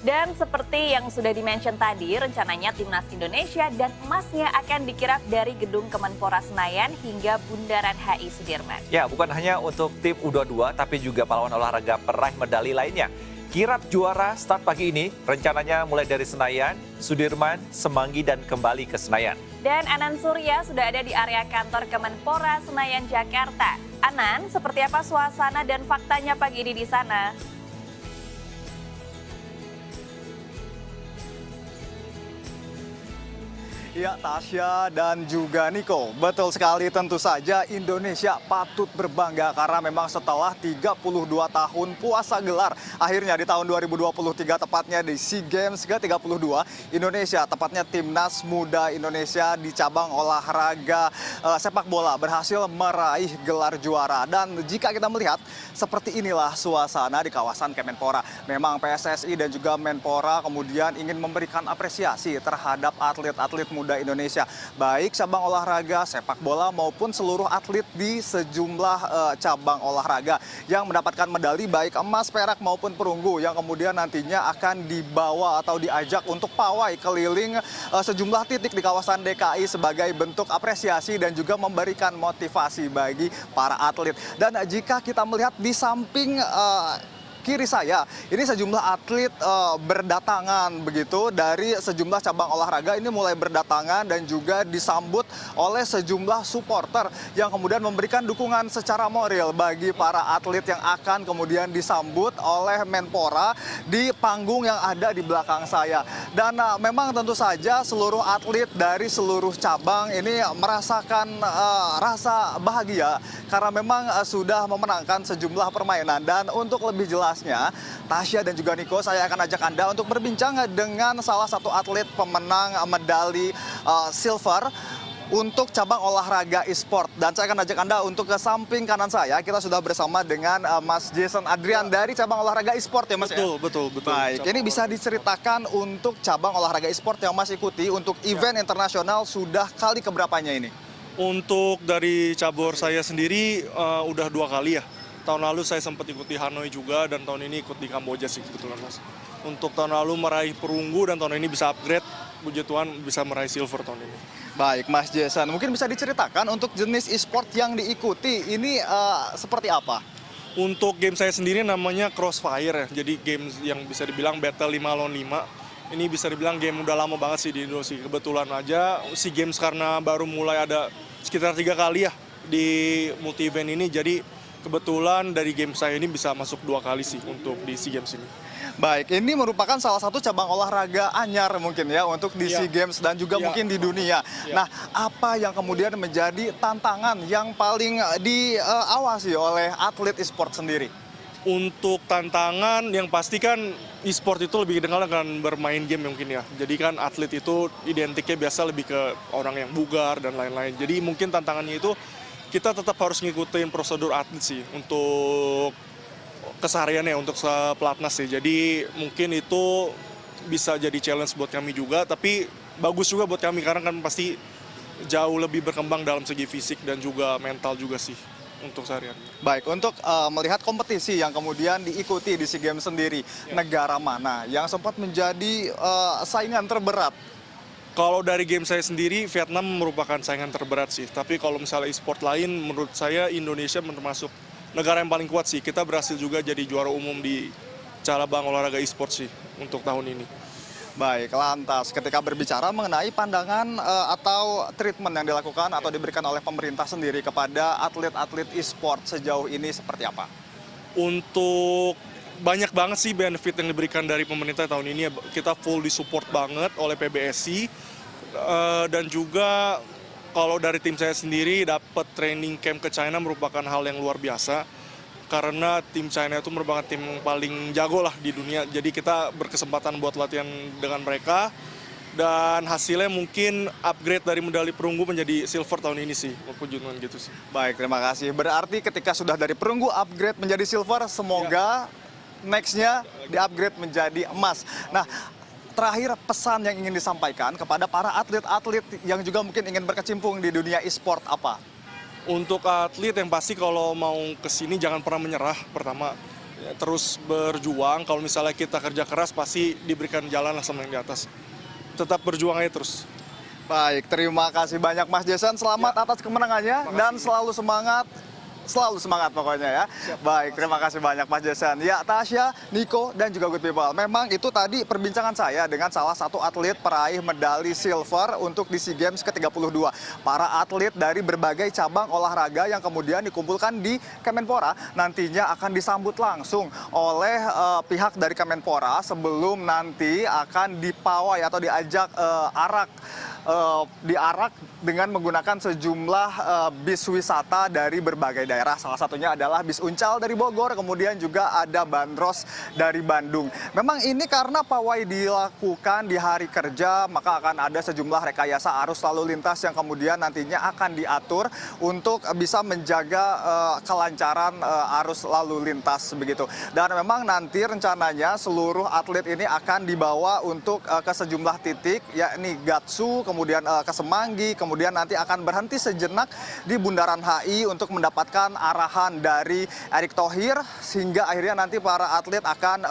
Dan seperti yang sudah dimention tadi, rencananya Timnas Indonesia dan emasnya akan dikirap dari Gedung Kemenpora Senayan hingga Bundaran HI Sudirman. Ya, bukan hanya untuk tim U22, tapi juga pahlawan olahraga peraih medali lainnya. Kirap juara start pagi ini, rencananya mulai dari Senayan, Sudirman, Semanggi, dan kembali ke Senayan. Dan Anan Surya sudah ada di area kantor Kemenpora Senayan, Jakarta. Anan, seperti apa suasana dan faktanya pagi ini di sana? Ya, Tasya dan juga Niko, betul sekali, tentu saja Indonesia patut berbangga karena memang setelah 32 tahun puasa gelar, akhirnya di tahun 2023 tepatnya di SEA Games ke-32, Indonesia, tepatnya Timnas Muda Indonesia di cabang olahraga sepak bola berhasil meraih gelar juara. Dan jika kita melihat seperti inilah suasana di kawasan Kemenpora. Memang PSSI dan juga Menpora kemudian ingin memberikan apresiasi terhadap atlet-atlet muda Indonesia, baik cabang olahraga sepak bola maupun seluruh atlet di sejumlah cabang olahraga yang mendapatkan medali baik emas, perak maupun perunggu yang kemudian nantinya akan dibawa atau diajak untuk pawai keliling sejumlah titik di kawasan DKI sebagai bentuk apresiasi dan juga memberikan motivasi bagi para atlet. Dan jika kita melihat di samping kiri saya, ini sejumlah atlet berdatangan begitu dari sejumlah cabang olahraga, ini mulai berdatangan dan juga disambut oleh sejumlah supporter yang kemudian memberikan dukungan secara moral bagi para atlet yang akan kemudian disambut oleh Menpora di panggung yang ada di belakang saya. Dan memang tentu saja seluruh atlet dari seluruh cabang ini merasakan rasa bahagia karena memang sudah memenangkan sejumlah permainan. Dan untuk lebih jelas, Tasya dan juga Niko, saya akan ajak Anda untuk berbincang dengan salah satu atlet pemenang medali silver untuk cabang olahraga e-sport. Dan saya akan ajak Anda untuk ke samping kanan saya. Kita sudah bersama dengan Mas Jason Adrian dari cabang olahraga e-sport ya Mas? Betul. Baik, ini bisa diceritakan untuk cabang olahraga e-sport yang Mas ikuti untuk event internasional sudah kali keberapanya ini? Untuk dari cabur saya sendiri udah 2 kali ya. Tahun lalu saya sempat ikut di Hanoi juga, dan tahun ini ikut di Kamboja sih kebetulan Mas. Untuk tahun lalu meraih perunggu dan tahun ini bisa upgrade, puji Tuhan bisa meraih silver tahun ini. Baik Mas Jason, mungkin bisa diceritakan untuk jenis e-sport yang diikuti ini seperti apa? Untuk game saya sendiri namanya Crossfire ya, jadi game yang bisa dibilang battle 5 lawan 5. Ini bisa dibilang game udah lama banget sih di Indonesia. Kebetulan aja SEA Games karena baru mulai ada sekitar 3 kali ya di multi event ini, jadi kebetulan dari game saya ini bisa masuk 2 kali sih untuk di SEA Games ini. Baik, ini merupakan salah satu cabang olahraga anyar mungkin ya untuk di SEA Games dan juga mungkin di dunia. Nah, apa yang kemudian menjadi tantangan yang paling diawasi oleh atlet e-sport sendiri? Untuk tantangan yang pasti kan e-sport itu lebih dikenal dengan bermain game mungkin ya. Jadi kan atlet itu identiknya biasa lebih ke orang yang bugar dan lain-lain. Jadi mungkin tantangannya itu kita tetap harus ngikutin prosedur atlet sih untuk kesehariannya, untuk pelatnas sih. Jadi mungkin itu bisa jadi challenge buat kami juga, tapi bagus juga buat kami karena kan pasti jauh lebih berkembang dalam segi fisik dan juga mental juga sih untuk seharian. Baik, untuk melihat kompetisi yang kemudian diikuti di SEA Games sendiri, negara mana yang sempat menjadi saingan terberat? Kalau dari game saya sendiri, Vietnam merupakan saingan terberat sih. Tapi kalau misalnya e-sport lain, menurut saya Indonesia termasuk negara yang paling kuat sih. Kita berhasil juga jadi juara umum di cabang olahraga e-sport sih untuk tahun ini. Baik, lantas ketika berbicara mengenai pandangan atau treatment yang dilakukan atau diberikan oleh pemerintah sendiri kepada atlet-atlet e-sport sejauh ini seperti apa? Untuk banyak banget sih benefit yang diberikan dari pemerintah tahun ini. Kita full disupport banget oleh PBSI, dan juga kalau dari tim saya sendiri dapat training camp ke China merupakan hal yang luar biasa karena tim China itu merupakan tim paling jago lah di dunia. Jadi kita berkesempatan buat latihan dengan mereka dan hasilnya mungkin upgrade dari medali perunggu menjadi silver tahun ini sih, puji Tuhan gitu sih. Baik, terima kasih. Berarti ketika sudah dari perunggu upgrade menjadi silver, semoga next-nya di-upgrade menjadi emas. Nah, terakhir pesan yang ingin disampaikan kepada para atlet-atlet yang juga mungkin ingin berkecimpung di dunia e-sport apa? Untuk atlet yang pasti kalau mau kesini jangan pernah menyerah. Pertama, ya, terus berjuang. Kalau misalnya kita kerja keras pasti diberikan jalan lah sama yang di atas. Tetap berjuang aja terus. Baik, terima kasih banyak Mas Jason. Selamat atas kemenangannya dan selalu semangat. Selalu semangat pokoknya ya. Baik, terima kasih banyak Mas Jason. Ya, Tasya, Niko, dan juga Good People. Memang itu tadi perbincangan saya dengan salah satu atlet peraih medali silver untuk di SEA Games ke-32. Para atlet dari berbagai cabang olahraga yang kemudian dikumpulkan di Kemenpora nantinya akan disambut langsung oleh pihak dari Kemenpora sebelum nanti akan dipawai atau diajak diarak dengan menggunakan sejumlah bis wisata dari berbagai daerah. Salah satunya adalah bis Uncal dari Bogor, kemudian juga ada Bandros dari Bandung. Memang ini karena pawai dilakukan di hari kerja, maka akan ada sejumlah rekayasa arus lalu lintas yang kemudian nantinya akan diatur untuk bisa menjaga kelancaran arus lalu lintas begitu. Dan memang nanti rencananya seluruh atlet ini akan dibawa untuk ke sejumlah titik, yakni Gatsu, kemudian ke Semanggi, kemudian nanti akan berhenti sejenak di Bundaran HI untuk mendapatkan arahan dari Erick Thohir, sehingga akhirnya nanti para atlet akan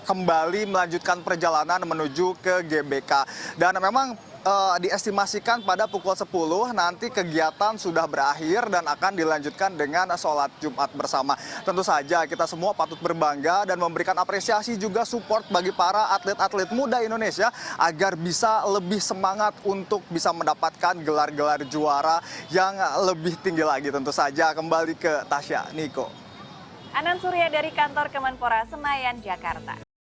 kembali melanjutkan perjalanan menuju ke GBK. Dan memang diestimasikan pada pukul 10 nanti kegiatan sudah berakhir dan akan dilanjutkan dengan sholat Jumat bersama. Tentu saja kita semua patut berbangga dan memberikan apresiasi juga support bagi para atlet-atlet muda Indonesia agar bisa lebih semangat untuk bisa mendapatkan gelar-gelar juara yang lebih tinggi lagi. Tentu saja kembali ke Tasya, Niko. Anan Surya dari kantor Kemenpora Senayan, Jakarta.